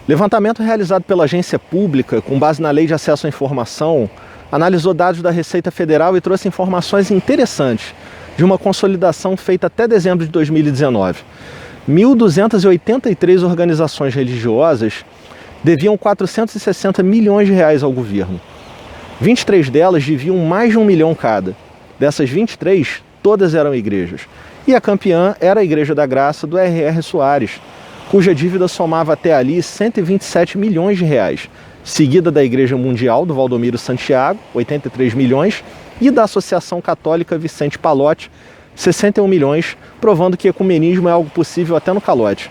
Levantamento realizado pela agência pública, com base na Lei de Acesso à Informação, analisou dados da Receita Federal e trouxe informações interessantes de uma consolidação feita até dezembro de 2019. 1.283 organizações religiosas deviam 460 milhões de reais ao governo. 23 delas deviam mais de 1 milhão cada. Dessas 23, todas eram igrejas. E a campeã era a Igreja da Graça do R.R. Soares, cuja dívida somava até ali 127 milhões de reais, seguida da Igreja Mundial do Valdomiro Santiago, 83 milhões, e da Associação Católica Vicente Pallotti, 61 milhões, provando que ecumenismo é algo possível até no calote.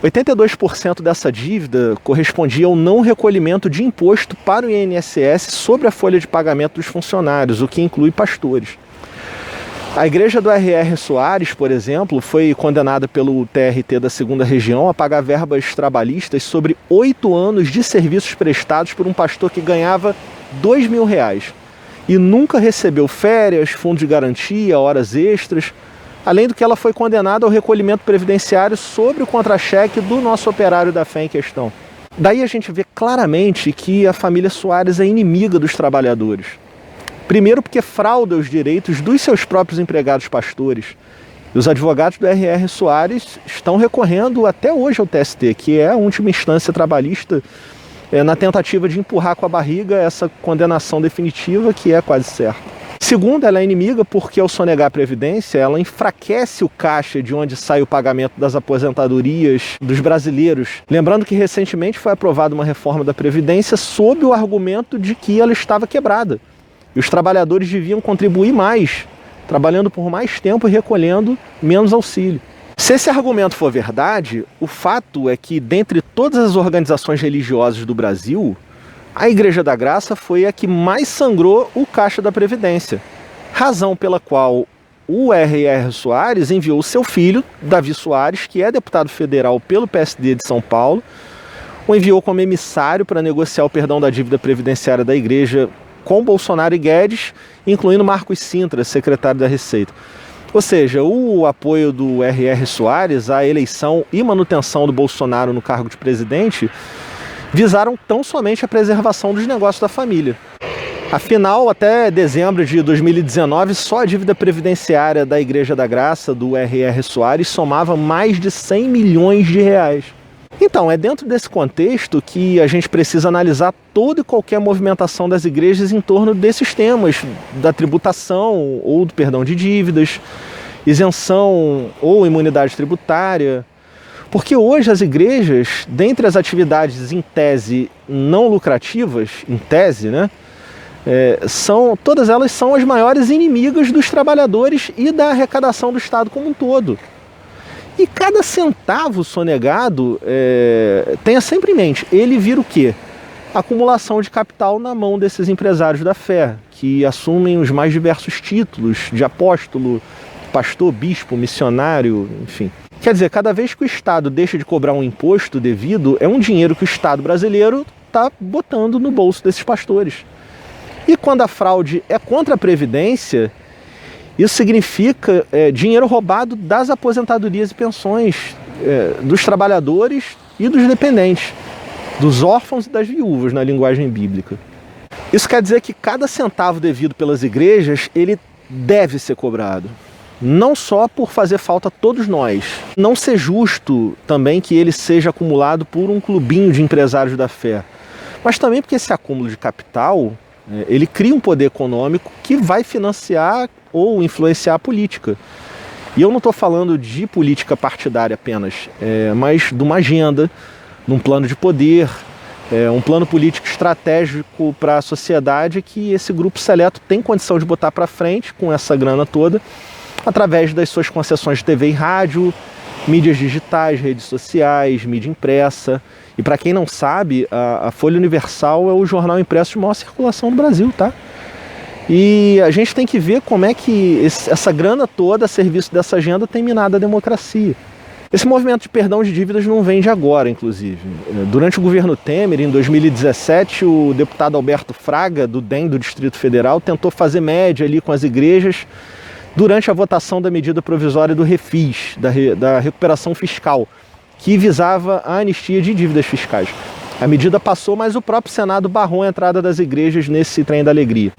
82% dessa dívida correspondia ao não recolhimento de imposto para o INSS sobre a folha de pagamento dos funcionários, o que inclui pastores. A igreja do R.R. Soares, por exemplo, foi condenada pelo TRT da 2ª Região a pagar verbas trabalhistas sobre 8 anos de serviços prestados por um pastor que ganhava R$2.000 e nunca recebeu férias, fundo de garantia, horas extras, além do que ela foi condenada ao recolhimento previdenciário sobre o contra-cheque do nosso operário da fé em questão. Daí a gente vê claramente que a família Soares é inimiga dos trabalhadores. Primeiro porque frauda os direitos dos seus próprios empregados pastores. E os advogados do R.R. Soares estão recorrendo até hoje ao TST, que é a última instância trabalhista, na tentativa de empurrar com a barriga essa condenação definitiva, que é quase certa. Segundo, ela é inimiga porque, ao sonegar a Previdência, ela enfraquece o caixa de onde sai o pagamento das aposentadorias dos brasileiros. Lembrando que recentemente foi aprovada uma reforma da Previdência sob o argumento de que ela estava quebrada. E os trabalhadores deviam contribuir mais, trabalhando por mais tempo e recolhendo menos auxílio. Se esse argumento for verdade, o fato é que, dentre todas as organizações religiosas do Brasil, a Igreja da Graça foi a que mais sangrou o caixa da Previdência, razão pela qual o R.R. Soares enviou seu filho, Davi Soares, que é deputado federal pelo PSD de São Paulo, o enviou como emissário para negociar o perdão da dívida previdenciária da Igreja com Bolsonaro e Guedes, incluindo Marcos Cintra, secretário da Receita. Ou seja, o apoio do R.R. Soares à eleição e manutenção do Bolsonaro no cargo de presidente visaram tão somente a preservação dos negócios da família. Afinal, até dezembro de 2019, só a dívida previdenciária da Igreja da Graça, do R.R. Soares, somava mais de 100 milhões de reais. Então, é dentro desse contexto que a gente precisa analisar toda e qualquer movimentação das igrejas em torno desses temas, da tributação ou do perdão de dívidas, isenção ou imunidade tributária. Porque hoje as igrejas, dentre as atividades em tese não lucrativas, em tese, né, todas elas são as maiores inimigas dos trabalhadores e da arrecadação do Estado como um todo. E cada centavo sonegado, tenha sempre em mente, ele vira o quê? Acumulação de capital na mão desses empresários da fé, que assumem os mais diversos títulos de apóstolo, pastor, bispo, missionário, enfim. Quer dizer, cada vez que o Estado deixa de cobrar um imposto devido, é um dinheiro que o Estado brasileiro está botando no bolso desses pastores. E quando a fraude é contra a Previdência, isso significa dinheiro roubado das aposentadorias e pensões dos trabalhadores e dos dependentes, dos órfãos e das viúvas, na linguagem bíblica. Isso quer dizer que cada centavo devido pelas igrejas, ele deve ser cobrado. Não só por fazer falta a todos nós. Não ser justo também que ele seja acumulado por um clubinho de empresários da fé. Mas também porque esse acúmulo de capital, ele cria um poder econômico que vai financiar ou influenciar a política. E eu não estou falando de política partidária apenas, mas de uma agenda, de um plano de poder, um plano político estratégico para a sociedade que esse grupo seleto tem condição de botar para frente com essa grana toda, através das suas concessões de TV e rádio, mídias digitais, redes sociais, mídia impressa. E para quem não sabe, a Folha Universal é o jornal impresso de maior circulação no Brasil, tá? E a gente tem que ver como é que essa grana toda a serviço dessa agenda tem minado a democracia. Esse movimento de perdão de dívidas não vem de agora, inclusive. Durante o governo Temer, em 2017, o deputado Alberto Fraga, do DEM do Distrito Federal, tentou fazer média ali com as igrejas durante a votação da medida provisória do Refis, da recuperação fiscal, que visava a anistia de dívidas fiscais. A medida passou, mas o próprio Senado barrou a entrada das igrejas nesse trem da alegria.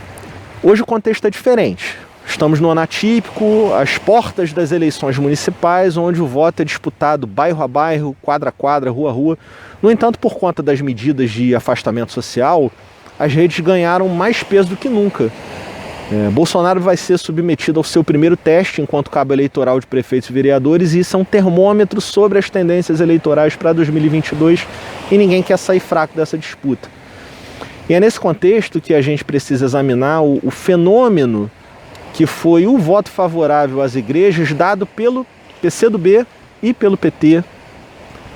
Hoje o contexto é diferente. Estamos no ano atípico, às portas das eleições municipais, onde o voto é disputado bairro a bairro, quadra a quadra, rua a rua. No entanto, por conta das medidas de afastamento social, as redes ganharam mais peso do que nunca. Bolsonaro vai ser submetido ao seu primeiro teste enquanto cabo eleitoral de prefeitos e vereadores, e isso é um termômetro sobre as tendências eleitorais para 2022 e ninguém quer sair fraco dessa disputa. E é nesse contexto que a gente precisa examinar o fenômeno que foi o voto favorável às igrejas dado pelo PCdoB e pelo PT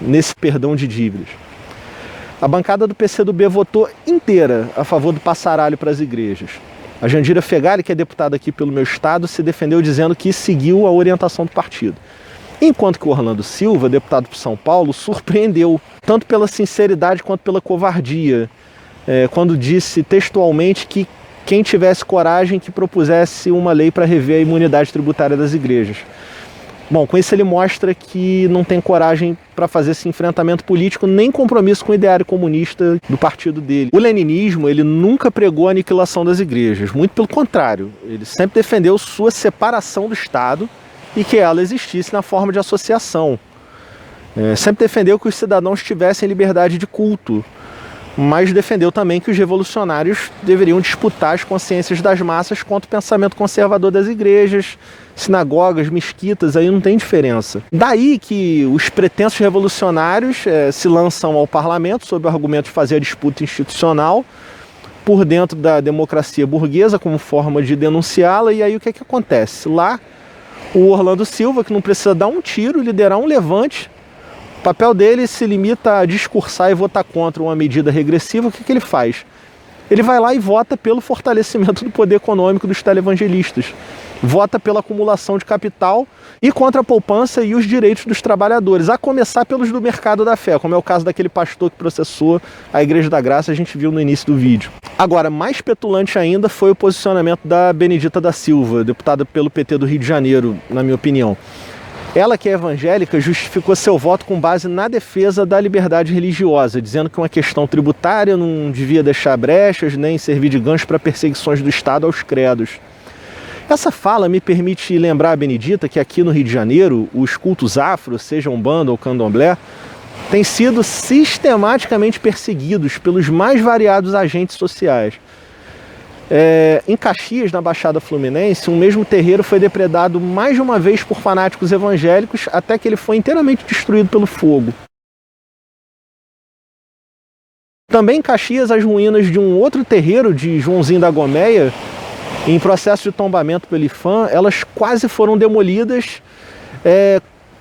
nesse perdão de dívidas. A bancada do PCdoB votou inteira a favor do passaralho para as igrejas. A Jandira Fegali, que é deputada aqui pelo meu estado, se defendeu dizendo que seguiu a orientação do partido. Enquanto que o Orlando Silva, deputado por São Paulo, surpreendeu, tanto pela sinceridade quanto pela covardia, quando disse textualmente que quem tivesse coragem que propusesse uma lei para rever a imunidade tributária das igrejas. Bom, com isso ele mostra que não tem coragem para fazer esse enfrentamento político, nem compromisso com o ideário comunista do partido dele. O leninismo, ele nunca pregou a aniquilação das igrejas, muito pelo contrário. Ele sempre defendeu sua separação do Estado e que ela existisse na forma de associação. Sempre defendeu que os cidadãos tivessem liberdade de culto, mas defendeu também que os revolucionários deveriam disputar as consciências das massas contra o pensamento conservador das igrejas, sinagogas, mesquitas, aí não tem diferença. Daí que os pretensos revolucionários se lançam ao parlamento sob o argumento de fazer a disputa institucional por dentro da democracia burguesa como forma de denunciá-la, e aí o que é que acontece? Lá, o Orlando Silva, que não precisa dar um tiro, liderar um levante, o papel dele se limita a discursar e votar contra uma medida regressiva. O que ele faz? Ele vai lá e vota pelo fortalecimento do poder econômico dos televangelistas. Vota pela acumulação de capital e contra a poupança e os direitos dos trabalhadores, a começar pelos do mercado da fé, como é o caso daquele pastor que processou a Igreja da Graça, a gente viu no início do vídeo. Agora, mais petulante ainda foi o posicionamento da Benedita da Silva, deputada pelo PT do Rio de Janeiro, na minha opinião. Ela, que é evangélica, justificou seu voto com base na defesa da liberdade religiosa, dizendo que uma questão tributária não devia deixar brechas nem servir de gancho para perseguições do Estado aos credos. Essa fala me permite lembrar a Benedita que aqui no Rio de Janeiro, os cultos afro, seja Umbanda ou Candomblé, têm sido sistematicamente perseguidos pelos mais variados agentes sociais. Em Caxias, na Baixada Fluminense, um mesmo terreiro foi depredado mais de uma vez por fanáticos evangélicos, até que ele foi inteiramente destruído pelo fogo. Também em Caxias, as ruínas de um outro terreiro de Joãozinho da Gomeia, em processo de tombamento pelo IPHAN, elas quase foram demolidas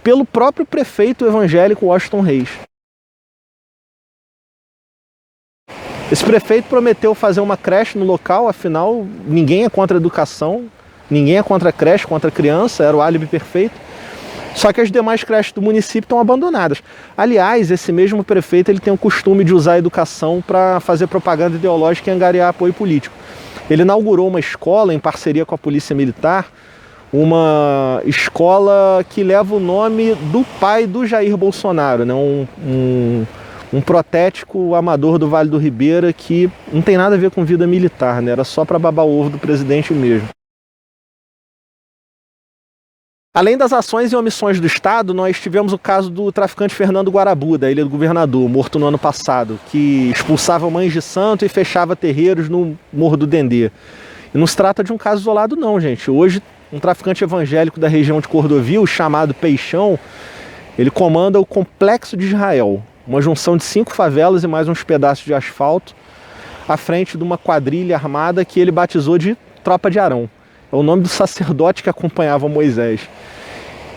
pelo próprio prefeito evangélico Washington Reis. Esse prefeito prometeu fazer uma creche no local, afinal, ninguém é contra a educação, ninguém é contra a creche, contra a criança, era o álibi perfeito. Só que as demais creches do município estão abandonadas. Aliás, esse mesmo prefeito ele tem o costume de usar a educação para fazer propaganda ideológica e angariar apoio político. Ele inaugurou uma escola em parceria com a Polícia Militar, uma escola que leva o nome do pai do Jair Bolsonaro, né? Um protético amador do Vale do Ribeira que não tem nada a ver com vida militar, né? Era só para babar o ovo do presidente mesmo. Além das ações e omissões do Estado, nós tivemos o caso do traficante Fernando Guarabu, da Ilha do Governador, morto no ano passado, que expulsava mães de santo e fechava terreiros no Morro do Dendê. E não se trata de um caso isolado não, gente. Hoje, um traficante evangélico da região de Cordovil, chamado Peixão, ele comanda o Complexo de Israel, uma junção de 5 favelas e mais uns pedaços de asfalto, à frente de uma quadrilha armada que ele batizou de Tropa de Arão. É o nome do sacerdote que acompanhava Moisés.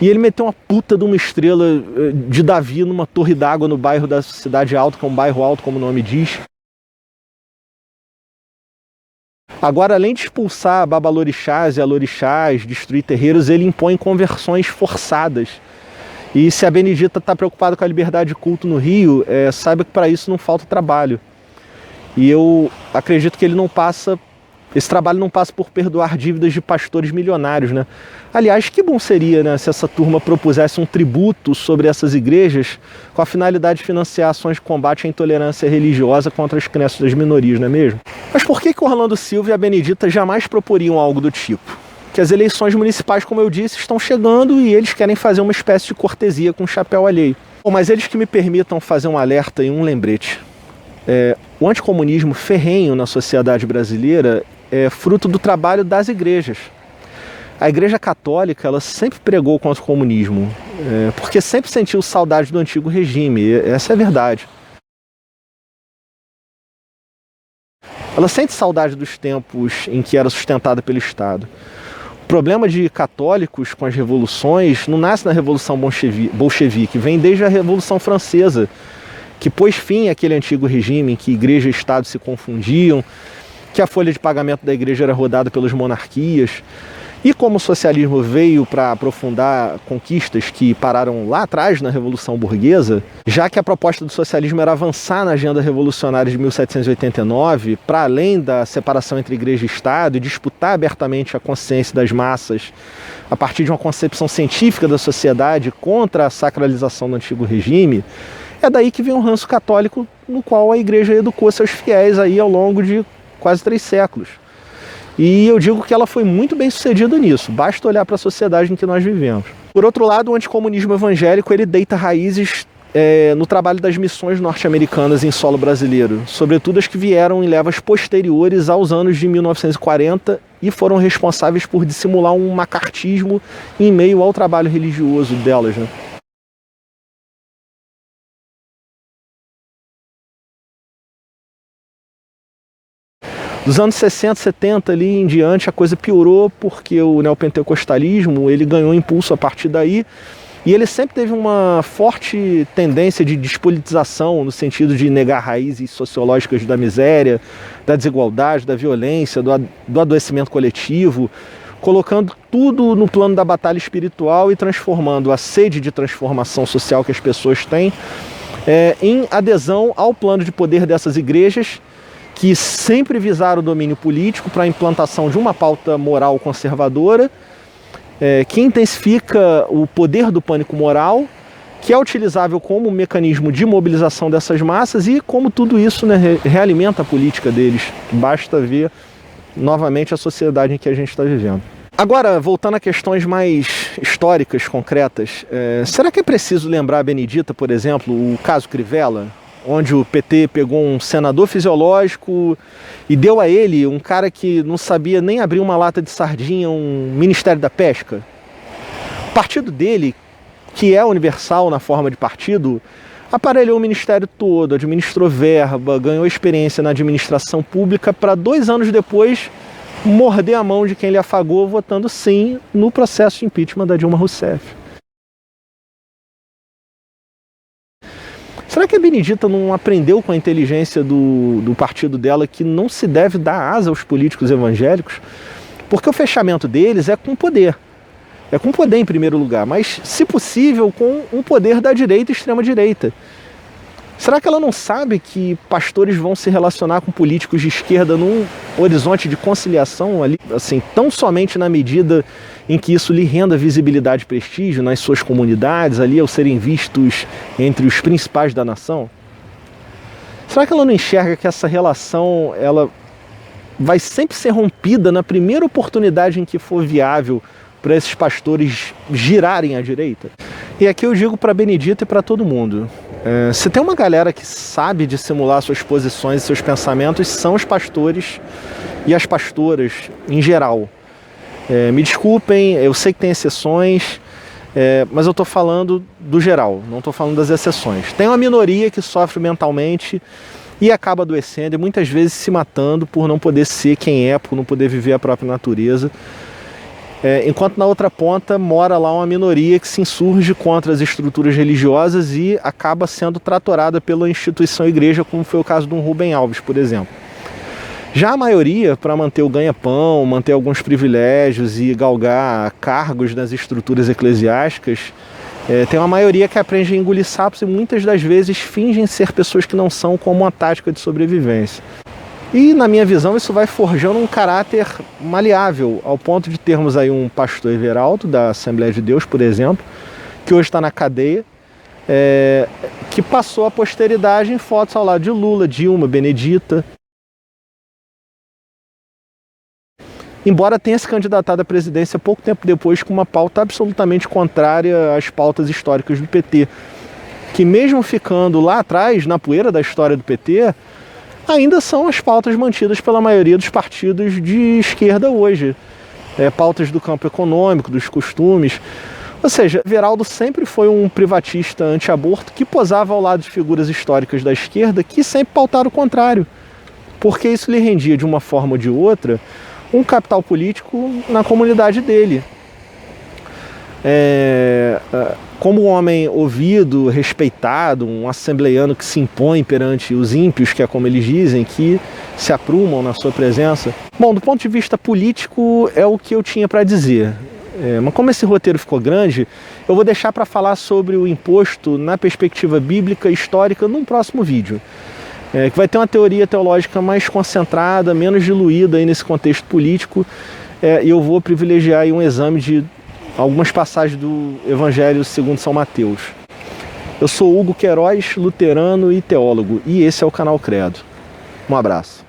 E ele meteu uma puta de uma estrela de Davi numa torre d'água no bairro da Cidade Alta, que é um bairro alto, como o nome diz. Agora, além de expulsar babalorixás e alorixás, destruir terreiros, ele impõe conversões forçadas. E se a Benedita está preocupada com a liberdade de culto no Rio, saiba que para isso não falta trabalho. E eu acredito que ele não passa Esse trabalho não passa por perdoar dívidas de pastores milionários, né? Aliás, que bom seria, né, se essa turma propusesse um tributo sobre essas igrejas com a finalidade de financiar ações de combate à intolerância religiosa contra as crenças das minorias, não é mesmo? Mas por que o Orlando Silva e a Benedita jamais proporiam algo do tipo? Que as eleições municipais, como eu disse, estão chegando e eles querem fazer uma espécie de cortesia com o chapéu alheio. Bom, mas eles que me permitam fazer um alerta e um lembrete. O anticomunismo ferrenho na sociedade brasileira é fruto do trabalho das igrejas. A Igreja Católica, ela sempre pregou contra o comunismo, porque sempre sentiu saudade do antigo regime, essa é a verdade. Ela sente saudade dos tempos em que era sustentada pelo Estado. O problema de católicos com as revoluções não nasce na Revolução Bolchevique, vem desde a Revolução Francesa, que pôs fim àquele antigo regime em que igreja e Estado se confundiam, que a folha de pagamento da igreja era rodada pelas monarquias. E como o socialismo veio para aprofundar conquistas que pararam lá atrás na Revolução Burguesa, já que a proposta do socialismo era avançar na agenda revolucionária de 1789, para além da separação entre igreja e Estado, e disputar abertamente a consciência das massas a partir de uma concepção científica da sociedade contra a sacralização do antigo regime, é daí que vem o ranço católico no qual a igreja educou seus fiéis aí ao longo de quase 3 séculos. E eu digo que ela foi muito bem sucedida nisso, basta olhar para a sociedade em que nós vivemos. Por outro lado, o anticomunismo evangélico ele deita raízes no trabalho das missões norte-americanas em solo brasileiro, sobretudo as que vieram em levas posteriores aos anos de 1940 e foram responsáveis por dissimular um macartismo em meio ao trabalho religioso delas, né? Dos anos 60, 70 ali em diante a coisa piorou porque o neopentecostalismo ele ganhou impulso a partir daí e ele sempre teve uma forte tendência de despolitização no sentido de negar raízes sociológicas da miséria, da desigualdade, da violência, do adoecimento coletivo, colocando tudo no plano da batalha espiritual e transformando a sede de transformação social que as pessoas têm em adesão ao plano de poder dessas igrejas que sempre visaram o domínio político para a implantação de uma pauta moral conservadora, que intensifica o poder do pânico moral, que é utilizável como mecanismo de mobilização dessas massas e como tudo isso, né, realimenta a política deles. Basta ver novamente a sociedade em que a gente está vivendo. Agora, voltando a questões mais históricas, concretas, será que é preciso lembrar a Benedita, por exemplo, o caso Crivella, onde o PT pegou um senador fisiológico e deu a ele, um cara que não sabia nem abrir uma lata de sardinha, um Ministério da Pesca? O partido dele, que é universal na forma de partido, aparelhou o ministério todo, administrou verba, ganhou experiência na administração pública para 2 anos depois morder a mão de quem lhe afagou votando sim no processo de impeachment da Dilma Rousseff. Será que a Benedita não aprendeu com a inteligência do partido dela que não se deve dar asa aos políticos evangélicos? Porque o fechamento deles é com poder. É com poder em primeiro lugar, mas, se possível, com um poder da direita e extrema-direita. Será que ela não sabe que pastores vão se relacionar com políticos de esquerda num horizonte de conciliação ali, assim, tão somente na medida em que isso lhe renda visibilidade e prestígio nas suas comunidades, ali ao serem vistos entre os principais da nação? Será que ela não enxerga que essa relação ela vai sempre ser rompida na primeira oportunidade em que for viável para esses pastores girarem à direita? E aqui eu digo para a Benedita e para todo mundo. Se tem uma galera que sabe dissimular suas posições e seus pensamentos, são os pastores e as pastoras em geral. Me desculpem, eu sei que tem exceções, mas eu estou falando do geral, não estou falando das exceções. Tem uma minoria que sofre mentalmente e acaba adoecendo e muitas vezes se matando por não poder ser quem é, por não poder viver a própria natureza. Enquanto na outra ponta mora lá uma minoria que se insurge contra as estruturas religiosas e acaba sendo tratorada pela instituição igreja, como foi o caso de um Rubem Alves, por exemplo. Já a maioria, para manter o ganha-pão, manter alguns privilégios e galgar cargos nas estruturas eclesiásticas, tem uma maioria que aprende a engolir sapos e muitas das vezes fingem ser pessoas que não são, como uma tática de sobrevivência. E, na minha visão, isso vai forjando um caráter maleável, ao ponto de termos aí um pastor Everaldo, da Assembleia de Deus, por exemplo, que hoje está na cadeia, que passou a posteridade em fotos ao lado de Lula, Dilma, Benedita. Embora tenha se candidatado à presidência pouco tempo depois com uma pauta absolutamente contrária às pautas históricas do PT, que mesmo ficando lá atrás, na poeira da história do PT, ainda são as pautas mantidas pela maioria dos partidos de esquerda hoje. Pautas do campo econômico, dos costumes. Ou seja, Everaldo sempre foi um privatista anti-aborto que posava ao lado de figuras históricas da esquerda que sempre pautaram o contrário, porque isso lhe rendia, de uma forma ou de outra, um capital político na comunidade dele. Como um homem ouvido, respeitado, um assembleiano que se impõe perante os ímpios, que é como eles dizem, que se aprumam na sua presença. Bom, do ponto de vista político, é o que eu tinha para dizer. Mas como esse roteiro ficou grande, eu vou deixar para falar sobre o imposto na perspectiva bíblica e histórica num próximo vídeo. Que vai ter uma teoria teológica mais concentrada, menos diluída aí nesse contexto político, e eu vou privilegiar aí um exame de algumas passagens do Evangelho segundo São Mateus. Eu sou Hugo Queiroz, luterano e teólogo, e esse é o canal Credo. Um abraço.